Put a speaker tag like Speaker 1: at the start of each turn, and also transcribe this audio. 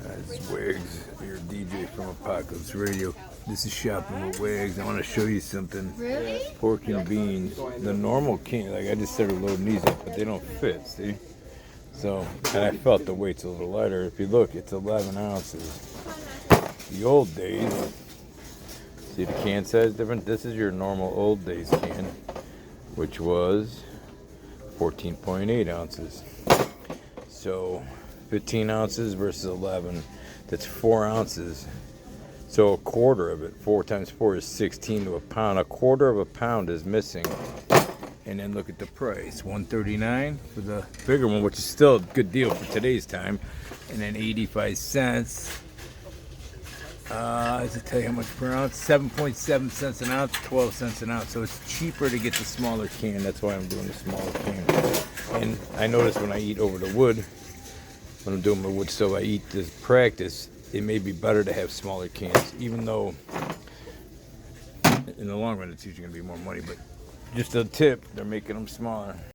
Speaker 1: That's Wags, your DJ from Apocalypse Radio. This is Shopping with Wags. I want to show you something.
Speaker 2: Really?
Speaker 1: Pork and beans. The normal can, like I just started loading these up, but they don't fit, see? So, and I felt the weight's a little lighter. If you look, it's 11 ounces. The old days, see the can size different? This is your normal old days can, which was 14.8 ounces. So 15 ounces versus 11, that's 4 ounces. So a quarter of it, 4 times 4 is 16 to a pound. A quarter of a pound is missing. And then look at the price, $1.39 for the bigger one, which is still a good deal for today's time. And then 85 cents. Does it tell you how much per ounce? 7.7 cents an ounce, 12 cents an ounce. So it's cheaper to get the smaller can. That's why I'm doing the smaller can. And I notice when I eat over the wood, when I'm doing my wood stove, I eat this practice. It may be better to have smaller cans, even though in the long run it's usually going to be more money. But just a tip, they're making them smaller.